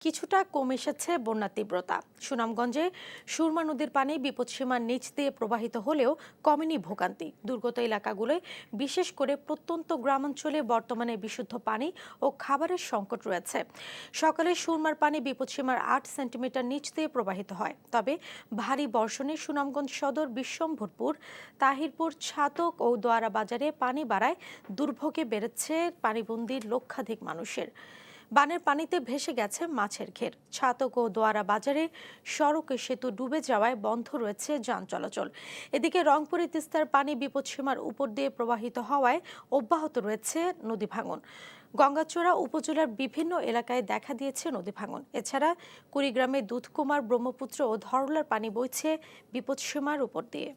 কিছুটা কমে এসেছে বন্যার তীব্রতা। সুনামগঞ্জে সুরমা নদীর পানি বিপদসীমার নিচ দিয়ে প্রবাহিত হলেও কমেনি ভোগান্তি। দুর্গত এলাকাগুলোয় বিশেষ করে প্রত্যন্ত গ্রামাঞ্চলে বর্তমানে বিশুদ্ধ পানি ও খাবারের সংকট রয়েছে। সকালে সুরমার পানি বিপদসীমার ৮ সেন্টিমিটার নিচ দিয়ে প্রবাহিত হয়, তবে ভারী বর্ষণে সুনামগঞ্জ সদর, বিশ্বম্ভরপুর, তাহিরপুর, ছাতক ও দোয়ারা বাজারে পানি বাড়ায় দুর্ভোগে বেড়েছে পানিবন্দীর লক্ষাধিক মানুষের। বানের পানিতে ভেসে গেছে মাছের ঘের। ছাতক ও দোয়ারা বাজারে সড়ক সেতু ডুবে যাওয়ায় বন্ধ রয়েছে যান চলাচল। এদিকে রংপুরে তিস্তার পানি বিপদসীমার উপর দিয়ে প্রবাহিত হওয়ায় অব্যাহত রয়েছে নদী ভাঙন। গঙ্গাচড়া উপজেলার বিভিন্ন এলাকায় দেখা দিয়েছে নদী ভাঙন। এছাড়া কুড়িগ্রামে দুধকুমার, ব্রহ্মপুত্র ও ধরলার পানি বইছে বিপদসীমার উপর দিয়ে।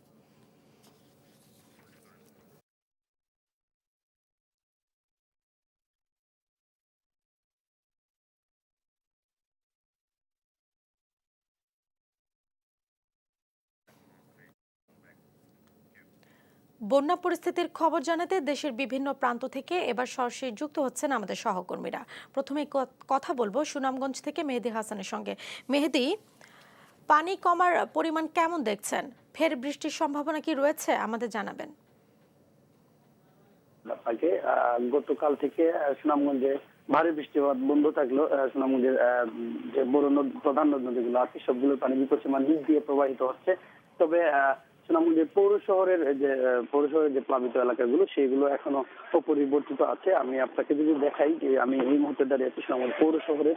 বন্যা পরিস্থিতির খবর জানাতে দেশের বিভিন্ন প্রান্ত থেকে এবার সরাসরি যুক্ত হচ্ছেন আমাদের সহকর্মীরা। প্রথমে কথা বলবো সুনামগঞ্জ থেকে মেহেদি হাসানের সঙ্গে। মেহেদি, পানি কমার পরিমাণ কেমন দেখছেন? ফের বৃষ্টির সম্ভাবনা কি রয়েছে আমাদের জানাবেন। আপনাকে গতকাল থেকে সুনামগঞ্জে ভারী বৃষ্টিপাত বন্ধ থাকলেও সুনামগঞ্জের যে বড় প্রধান নদীগুলো আছে সবগুলো পানি বিপদসীমার নিচ দিয়ে প্রবাহিত হচ্ছে। তবে সুনামগঞ্জের পৌরশহরের যে প্লাবিত এলাকাগুলো সেগুলো এখনো অপরিবর্তিত আছে। আমি আপনাকে যদি দেখাই যে আমি এই মুহূর্তে দাঁড়িয়ে আছি সুনামগঞ্জ পৌর শহরের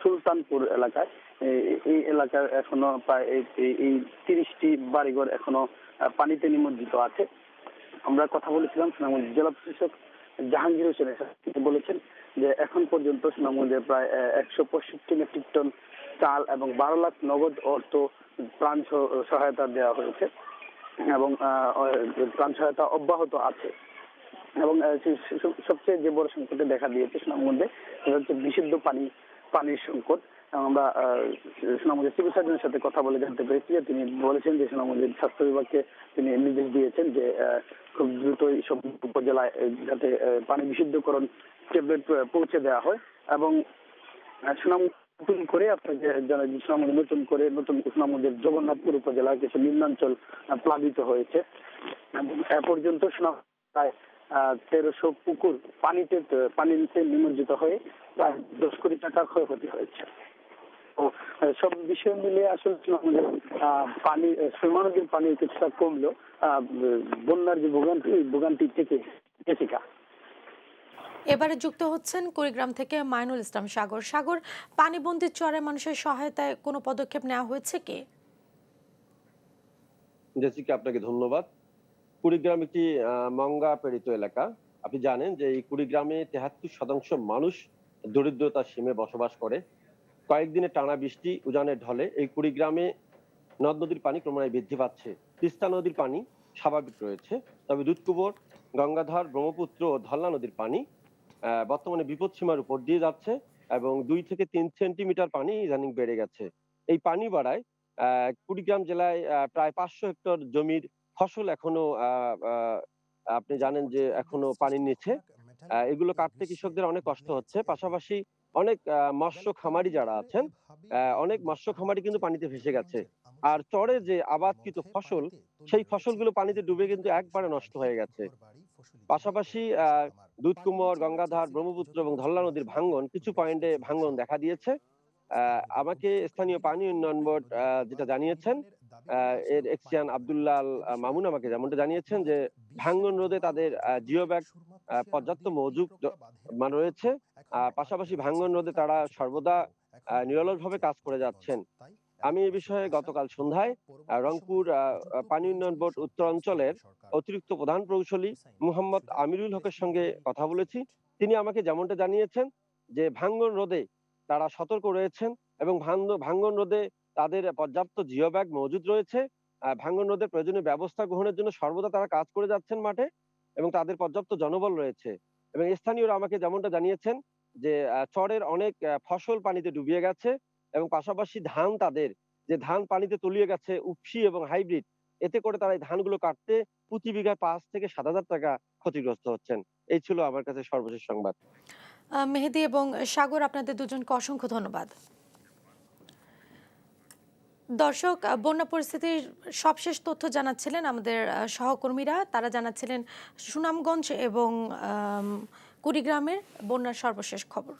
সুলতানপুর এলাকায়। এই এলাকার এখনো প্রায় এই 30টি বাড়িঘর এখনো পানিতে নিমজ্জিত আছে। আমরা কথা বলেছিলাম সুনামগঞ্জ জেলা প্রশাসক জাহাঙ্গীর হোসেনের সাথে। তিনি বলেছেন যে এখন পর্যন্ত সুনামগঞ্জে প্রায় 165 মেট্রিক টন চাল এবং 12 লাখ নগদ অর্থ ত্রাণ সহায়তা দেওয়া হয়েছে এবং ত্রাণ সহায়তা অব্যাহত আছে। এবং সবচেয়ে যে বড় সংকটে দেখা দিয়েছে সুনামগঞ্জে সেটা হচ্ছে বিশুদ্ধ পানির সংকট। আমরা সুনামগঞ্জের সিভিল সার্জনের সাথে কথা বলে জানতে পেরেছি যে তিনি বলেছেন যে সুনামগঞ্জের স্বাস্থ্য বিভাগকে তিনি নির্দেশ দিয়েছেন যে খুব দ্রুত সব উপজেলায় যাতে পানি বিশুদ্ধকরণ ট্যাবলেট পৌঁছে দেওয়া হয়। এবং নতুন করে আপনাকে সুনামগঞ্জ নতুন সুনামগঞ্জের জগন্নাথপুর উপজেলার কিছু নিম্নাঞ্চল প্লাবিত হয়েছে এবং এ পর্যন্ত প্রায় 1300 পুকুর পানিতে নিমজ্জিত হয়ে প্রায় 10 কোটি টাকার ক্ষয়ক্ষতি হয়েছে। সব বিষয় মিলে আসলে পানি সুরমা নদীর পানি কিছুটা কমলেও বন্যার যে ভোগান্তি থেকে জেসিকা। এবারে যুক্ত হচ্ছেন কুড়িগ্রাম থেকে মাইনুল ইসলাম সাগর। সাগর, পানিবন্দী চরে মানুষের সহায়তায় কোনো পদক্ষেপ নেওয়া হয়েছে কি? জেসিকা, আপনাকে ধন্যবাদ। কুড়িগ্রাম একটি মঙ্গা পীড়িত এলাকা। আপনি জানেন যে এই কুড়িগ্রামে 73% মানুষ দরিদ্রতার সীমে বসবাস করে। কয়েকদিনে টানা বৃষ্টি উজানের ঢলে এই কুড়িগ্রামে নদ নদীর পানি ক্রমান্বয়ে বৃদ্ধি পাচ্ছে। তিস্তা নদীর পানি স্বাভাবিক রয়েছে, তবে দুধকুমার, গঙ্গাধর, ব্রহ্মপুত্র ও ধল্লা নদীর পানি বর্তমানে বিপদসীমার উপর দিয়ে যাচ্ছে এবং 2 থেকে 3 সেন্টিমিটার পানি ইদানিং বেড়ে গেছে। এই পানি বাড়ায় কুড়িগ্রাম জেলায় প্রায় 500 হেক্টর জমির ফসল এখনো আপনি জানেন যে এখনো পানির নিচে। এগুলো কাটতে কৃষকদের অনেক কষ্ট হচ্ছে। পাশাপাশি অনেক মৎস্য খামারি যারা আছেন, অনেক মৎস্য খামারি কিন্তু পানিতে ভেসে গেছে। আর চরে যে আবাদকৃত ফসল, সেই ফসলগুলো পানিতে ডুবে কিন্তু একবারে নষ্ট হয়ে গেছে। পাশাপাশি দুধকুমার, গঙ্গাধর, ব্রহ্মপুত্র এবং ধল্লা নদীর কিছু পয়েন্টে ভাঙ্গন দেখা দিয়েছে। আমাকে স্থানীয় পানি উন্নয়ন বোর্ড যেটা জানিয়েছেন, এর এক্সিয়ান আব্দুল্লাহ আল মামুন আমাকে যেমনটা জানিয়েছেন যে ভাঙ্গন রোধে তাদের জিও ব্যাগ পর্যাপ্ত মজুদ রয়েছে। পাশাপাশি ভাঙ্গন রোধে তারা সর্বদা নিরলসভাবে কাজ করে যাচ্ছেন। আমি এই বিষয়ে গতকাল সন্ধ্যায় রংপুর পানি উন্নয়ন বোর্ড উত্তর অঞ্চলের অতিরিক্ত প্রধান প্রকৌশলী মুহাম্মদ আমিরুল হকের সঙ্গে কথা বলেছি। তিনি আমাকে যেমনটা জানিয়েছেন যে ভাঙ্গন রোধে তারা সতর্ক রয়েছেন এবং ভাঙ্গন রোধে তাদের পর্যাপ্ত জিও ব্যাগ মজুদ রয়েছে। ভাঙ্গন রোধের প্রয়োজনীয় ব্যবস্থা গ্রহণের জন্য সর্বদা তারা কাজ করে যাচ্ছেন মাঠে এবং তাদের পর্যাপ্ত জনবল রয়েছে। এবং স্থানীয়রা আমাকে যেমনটা জানিয়েছেন যে চরের অনেক ফসল পানিতে ডুবিয়ে গেছে এবং পাশাপাশি তাদের যে ধান পানিতে তলিয়ে গেছে উফশি এবং হাইব্রিড, এতে করে তারা এই ধানগুলো কাটতে প্রতি বিঘায় 5 থেকে 7,000 টাকা ক্ষতিগ্রস্ত হচ্ছেন। এই ছিল আমার কাছে সর্বশেষ সংবাদ। মেহেদি এবং সাগর, আপনাদের দুজনকে অসংখ্য ধন্যবাদ। দর্শক, বন্যা পরিস্থিতির সবশেষ তথ্য জানাচ্ছিলেন আমাদের সহকর্মীরা। তারা জানাচ্ছিলেন সুনামগঞ্জ এবং কুড়িগ্রামের বন্যার সর্বশেষ খবর।